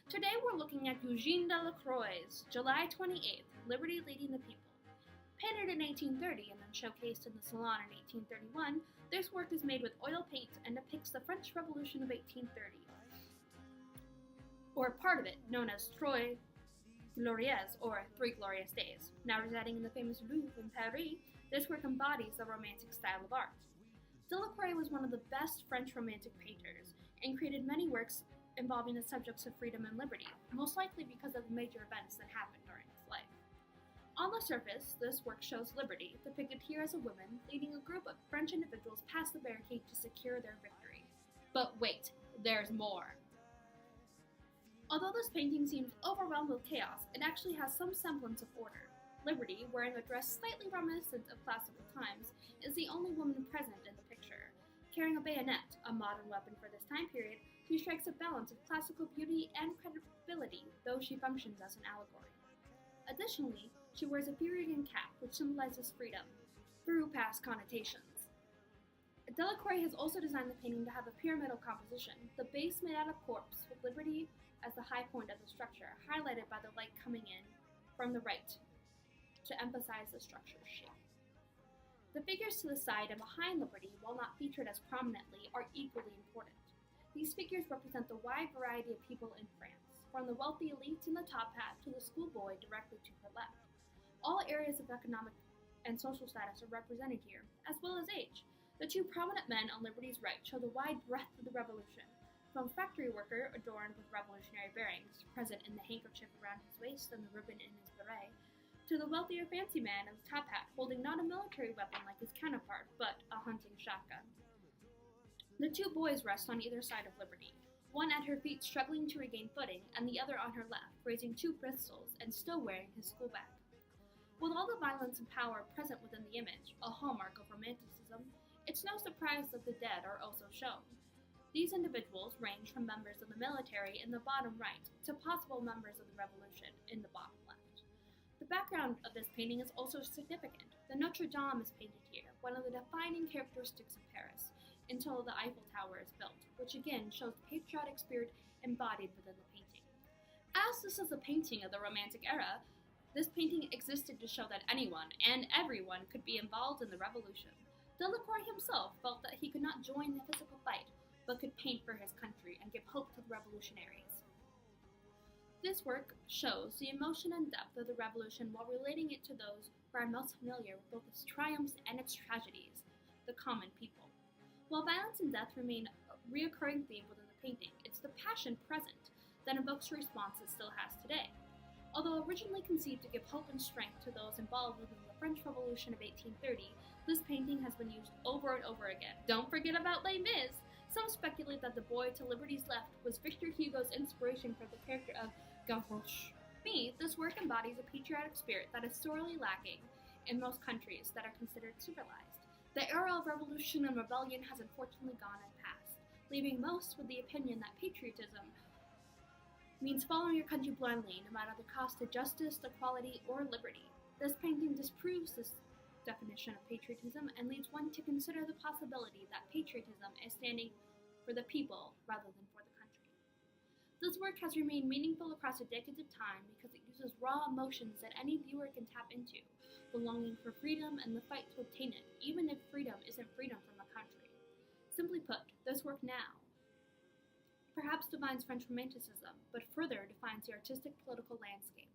Today we're looking at Eugene Delacroix's July 28th, Liberty Leading the People. Painted in 1830 and then showcased in the Salon in 1831, this work is made with oil paint and depicts the French Revolution of 1830, or part of it, known as Trois Glorieuses, or Three Glorious Days. Now residing in the famous Louvre in Paris, this work embodies the Romantic style of art. Delacroix was one of the best French Romantic painters and created many works involving the subjects of freedom and liberty, most likely because of the major events that happened during his life. On the surface, this work shows liberty, depicted here as a woman leading a group of French individuals past the barricade to secure their victory. But wait, there's more. Although this painting seems overwhelmed with chaos, it actually has some semblance of order. Liberty, wearing a dress slightly reminiscent of classical times, is the only woman present in the picture. Carrying a bayonet, a modern weapon for this time period, she strikes a balance of classical beauty and credibility, though she functions as an allegory. Additionally, she wears a Peruvian cap, which symbolizes freedom, through past connotations. Delacroix has also designed the painting to have a pyramidal composition, the base made out of quartz, with Liberty as the high point of the structure, highlighted by the light coming in from the right to emphasize the structure's shape. The figures to the side and behind Liberty, while not featured as prominently, are equally important. These figures represent the wide variety of people in France, from the wealthy elite in the top hat to the schoolboy directly to her left. All areas of economic and social status are represented here, as well as age. The two prominent men on Liberty's right show the wide breadth of the revolution, from factory worker adorned with revolutionary bearings, present in the handkerchief around his waist and the ribbon in his beret, to the wealthier fancy man in the top hat holding not a military weapon like his counterpart, but a hunting shotgun. The two boys rest on either side of Liberty, one at her feet struggling to regain footing, and the other on her left, raising two pistols and still wearing his school bag. With all the violence and power present within the image, a hallmark of Romanticism, it's no surprise that the dead are also shown. These individuals range from members of the military in the bottom right to possible members of the revolution in the bottom left. The background of this painting is also significant. The Notre Dame is painted here, one of the defining characteristics of Paris, until the Eiffel Tower is built, which again shows the patriotic spirit embodied within the painting. As this is a painting of the Romantic era, this painting existed to show that anyone and everyone could be involved in the revolution. Delacroix himself felt that he could not join the physical fight, but could paint for his country and give hope to the revolutionaries. This work shows the emotion and depth of the revolution while relating it to those who are most familiar with both its triumphs and its tragedies, the common people. While violence and death remain a recurring theme within the painting, it's the passion present that evokes a response it still has today. Although originally conceived to give hope and strength to those involved within the French Revolution of 1830, this painting has been used over and over again. Don't forget about Les Mis! Some speculate that the boy to Liberty's left was Victor Hugo's inspiration for the character of Gavroche. For me, this work embodies a patriotic spirit that is sorely lacking in most countries that are considered civilized. The era of revolution and rebellion has unfortunately gone and passed, leaving most with the opinion that patriotism means following your country blindly, no matter the cost to justice, equality, or liberty. This painting disproves this definition of patriotism and leads one to consider the possibility that patriotism is standing for the people rather than for the country. This work has remained meaningful across the decades of time because it uses raw emotions that any viewer can tap into, the longing for freedom and the fight to obtain it, even if freedom isn't freedom from a country. Simply put, this work now perhaps defines French Romanticism, but further defines the artistic political landscape.